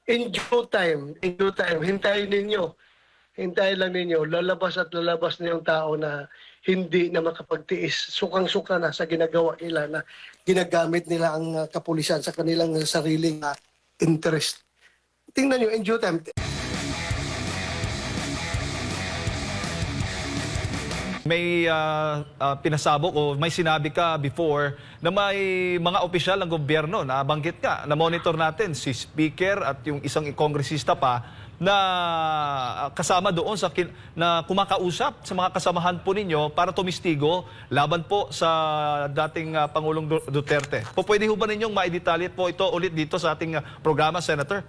in due time, hintayin ninyo. Hintayin lang ninyo, lalabas at lalabas na yung tao na hindi na makapagtiis. Sukang-suka na sa ginagawa nila na ginagamit nila ang kapulisan sa kanilang sariling interest. Tingnan nyo, in due time. May pinasabok o may sinabi ka before na may mga opisyal ng gobyerno na banggit ka, na monitor natin si Speaker at yung isang kongresista pa na kasama doon sa na kumakausap sa mga kasamahan po ninyo para tumistigo laban po sa dating Pangulong Duterte. Pwede ho ba ninyong maidetalye po ito ulit dito sa ating programa, Senator?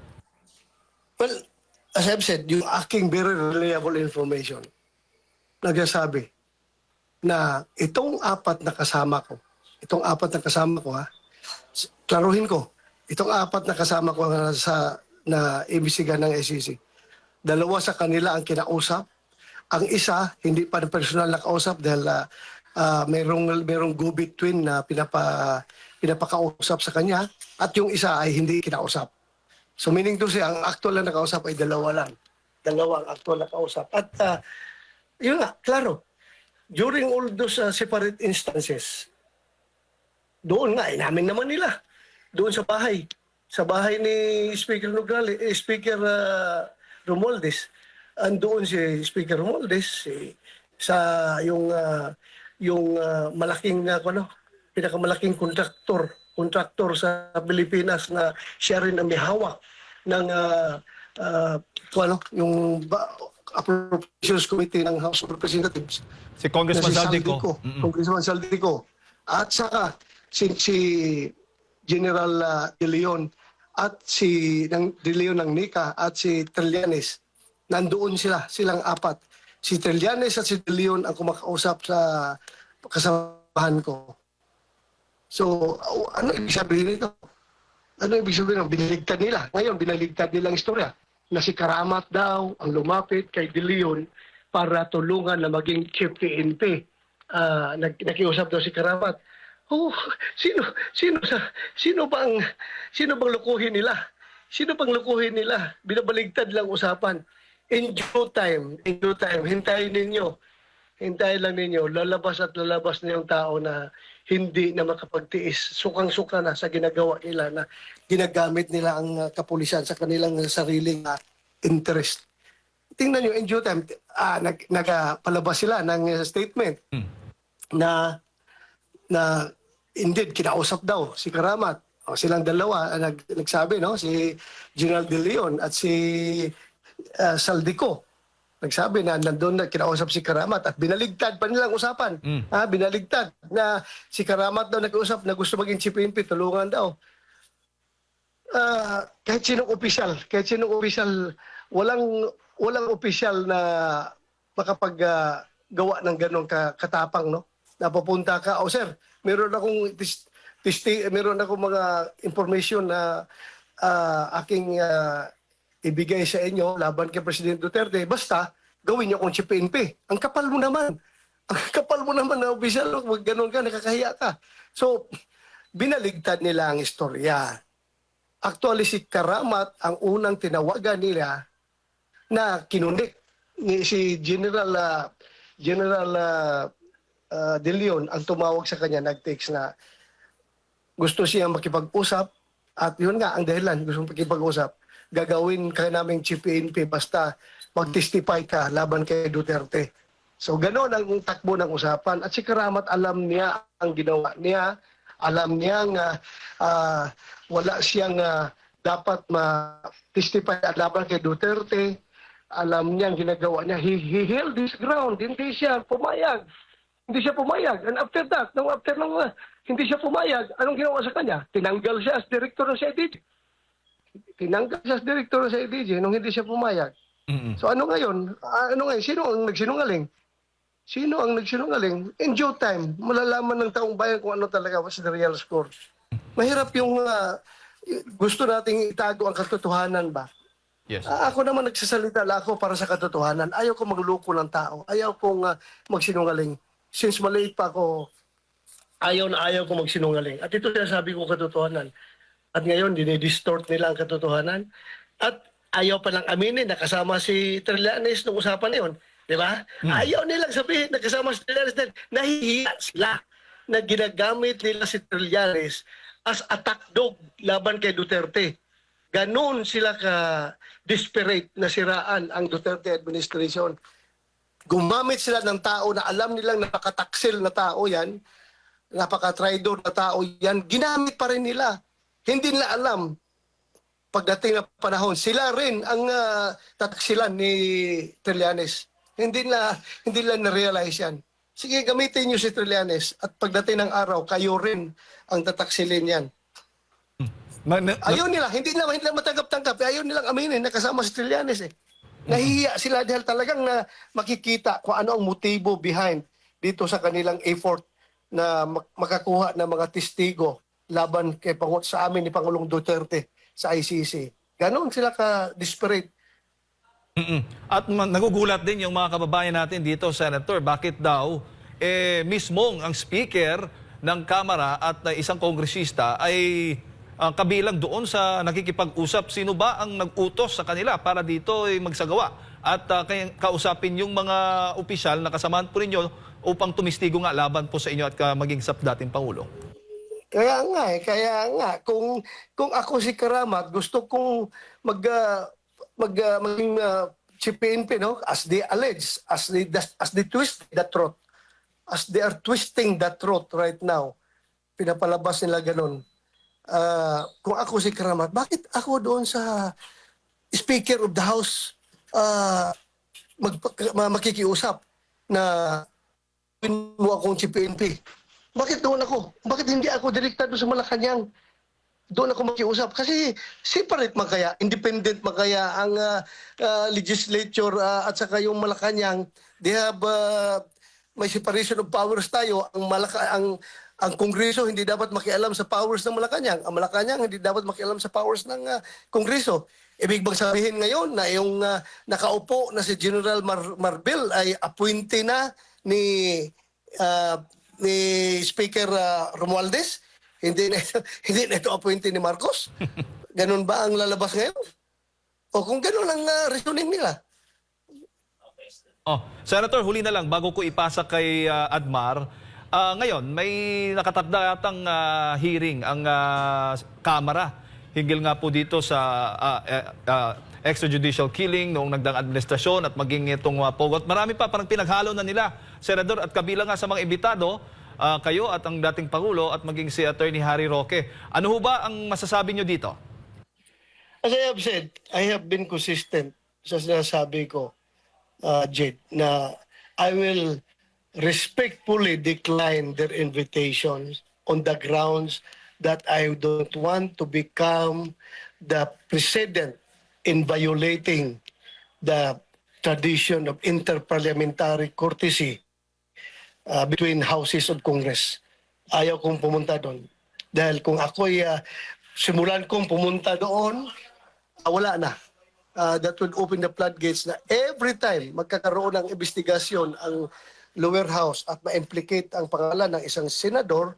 Well, as I've said, yung aking very reliable information, nagsasabi na itong apat na kasama ko klaruhin ko, itong apat na kasama ko na imbisigan ng SEC, dalawa sa kanila ang kinausap, ang isa hindi pa personal nakausap dahil merong go-between na pinapakausap sa kanya, at yung isa ay hindi kinausap. So meaning to say, ang actual na nakausap ay dalawa lang. Dalawa ang actual na nakausap. At yun nga, klaro, during all those separate instances, doon nga, inamin naman nila. Doon sa bahay ni Speaker Speaker Romualdez. Andoon si Speaker Romualdez sa yung malaking pinakamalaking kontraktor sa Pilipinas na siya rin ang may hawak ng yung Appropriations Committee ng House of Representatives. Si Congressman Saldico. Congressman Saldico. At saka si General De Leon at si De Leon ng NICA at si Trillanes. Nandoon silang apat. Si Trillanes at si De Leon ang kumakausap sa kasamahan ko. So, ano ibig sabihin nito? Ano ibig sabihin? Binaligtad nila. Ngayon, binaligtad nilang istorya na si Karamat daw ang lumapit kay De Leon para tulungan na maging chief PNP. Nakiusap daw si Karamat. Oh, sino bang lukuhin nila? Sino bang lukuhin nila? Binabaligtad lang usapan. In due time, hintayin lang ninyo, lalabas at lalabas na yung tao na hindi na makapagtiis. Sukang-suka na sa ginagawa nila na ginagamit nila ang kapulisan sa kanilang sariling interest. Tingnan nyo, in due time, nagpalabas sila ng statement na indeed, kinausap daw si Karamat. O, silang dalawa nagsabi, no? Si General De Leon at si Saldico. Nagsabi na nandun na kinausap si Karamat at binaligtad pa nilang usapan. Binaligtad na si Karamat daw nag-usap na gusto maging chief PNP, tulungan daw. Kahit sinong opisyal, walang opisyal na makapaggawa ng ganong katapang, no? Napapunta ka, sir, meron akong mga information na aking ibigay sa inyo laban kay President Duterte. Basta, gawin niyo kung chief PNP. Ang kapal mo naman. Na opisyal, wag ganun ka, nakakahiya ka. So, binaligtad nila ang istorya. Actually, si Karamat ang unang tinawagan nila na kinunik ni si General De Leon ang tumawag sa kanya, nag-text na gusto siya makipag-usap at yun nga ang dahilan, gusto makipag-usap. Gagawin ka naming chief PNP basta mag-testify ka laban kay Duterte. So ganoon ang takbo ng usapan at si Karamat alam niya ang ginawa niya, alam niya nga wala siyang dapat ma-testify at laban kay Duterte. Alam niya ang ginagawa niya. He held his ground. Hindi siya pumayag. And after that, hindi siya pumayag, anong ginawa sa kanya? Tinanggal siya as director ng CIDG. Nung hindi siya pumayag. So ano ngayon? Sino ang nagsinungaling? In due time, malalaman ng taong bayan kung ano talaga was the real score. Mahirap yung gusto nating itago ang katotohanan ba? Yes. Ako naman nagsasalita lang ako para sa katotohanan. Ayaw ko magloko ng tao. Ayaw kong magsinungaling. Since maliit pa ako, ayaw ko magsinungaling. At ito sinasabi ko katotohanan. At ngayon, dinidistort nila ang katotohanan. At ayaw pa lang aminin na kasama si Trillanes nung usapan na yun. Di ba? Ayaw nilang sabihin na kasama si Trillanes dahil nahihiya sila na ginagamit nila si Trillanes as attack dog laban kay Duterte. Ganon sila ka-desperate na siraan ang Duterte administration. Gumamit sila ng tao na alam nilang napakataksil na tao yan, napaka-traidor na tao yan, ginamit pa rin nila. Hindi nila alam, pagdating na panahon, sila rin ang tataksilan ni Trillanes. Hindi nila na-realize yan. Sige, gamitin niyo si Trillanes at pagdating ng araw, kayo rin ang tataksilin yan. Ayaw nila, hindi nila matanggap-tanggap. Ayaw nilang aminin na kasama si Trillanes eh. Nahihiya sila dahil talagang makikita kung ano ang motibo behind dito sa kanilang effort na makakuha ng mga testigo laban sa amin ni Pangulong Duterte sa ICC. Ganon sila ka-desperate. At nagugulat din yung mga kababayan natin dito, Senator, bakit daw mismong ang speaker ng Kamara at isang kongresista ay kabilang doon sa nakikipag-usap. Sino ba ang nag-utos sa kanila para dito ay magsagawa? At kausapin yung mga opisyal na kasamahan po ninyo upang tumistigo nga laban po sa inyo at maging sa dating Pangulo. Kaya nga. Kung ako si Karamat, gusto kong maging si PNP, no? As they allege, as they twist the truth, as they are twisting the truth right now, pinapalabas nila ganun. Kung ako si Karamat, bakit ako doon sa Speaker of the House makikiusap na mo akong si PNP? Bakit doon ako? Bakit hindi ako direkta doon sa Malacanang? Doon ako makiusap. Kasi separate man kaya, independent man kaya ang legislature at saka yung Malacanang. They have may separation of powers tayo. Ang Kongreso hindi dapat makialam sa powers ng Malacanang. Ang Malacanang hindi dapat makialam sa powers ng Kongreso. Ibig bang sabihin ngayon na yung nakaupo na si General Marbil ay appointee na ni Speaker Romualdez? Hindi na ito appointee ni Marcos? Ganun ba ang lalabas ngayon? O kung ganun ang reasoning nila? Senator, huli na lang bago ko ipasa kay Admar. Ngayon, may nakatakda yatang hearing ang Kamara hinggil nga po dito sa extrajudicial killing noong nagdaang administrasyon at maging itong pogot. Marami pa parang pinaghalo na nila, Senador, at kabilang nga sa mga imbitado, kayo at ang dating Pangulo at maging si Attorney Harry Roque. Ano ho ba ang masasabi nyo dito? As I have said, I have been consistent sa sinasabi ko, Jed, na I will respectfully decline their invitations on the grounds that I don't want to become the precedent in violating the tradition of interparliamentary courtesy between houses of Congress. Ayaw kong pumunta doon. Dahil kung ako'y simulan kong pumunta doon, wala na. That would open the floodgates na every time magkakaroon ng investigasyon ang lower house at ma-implicate ang pangalan ng isang senador,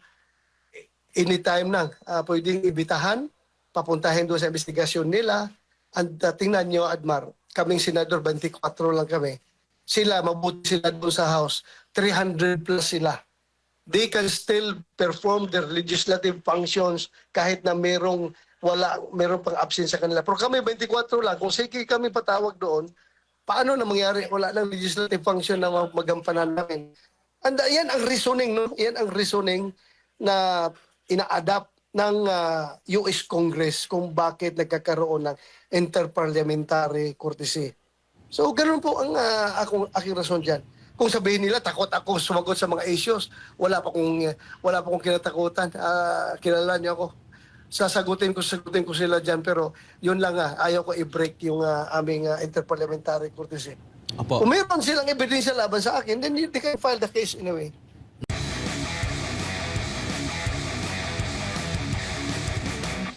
anytime nang pwedeng ibitahan, papuntahin doon sa investigasyon nila. And tingnan nyo, Admar, kaming senador, 24 lang kami. Sila, mabuti sila doon sa house. 300 plus sila. They can still perform their legislative functions kahit na merong pang absence sa kanila. Pero kami, 24 lang. Kung sige kami patawag doon, paano na mangyari? Wala ng legislative function na magampanan namin. And yan ang reasoning, no? Yan ang reasoning na ina-adapt ng US Congress kung bakit nagkakaroon ng interparliamentary courtesy. So, ganun po ang aking rason dyan. Kung sabihin nila, takot ako sumagot sa mga issues, wala pa akong kinatakutan. Kilala niyo ako. Sasagutin ko sila dyan, pero yun lang ayaw ko i-break yung aming interparliamentary courtesy. Apo. Kung mayroon silang ebidensya laban sa akin, then they can file the case anyway.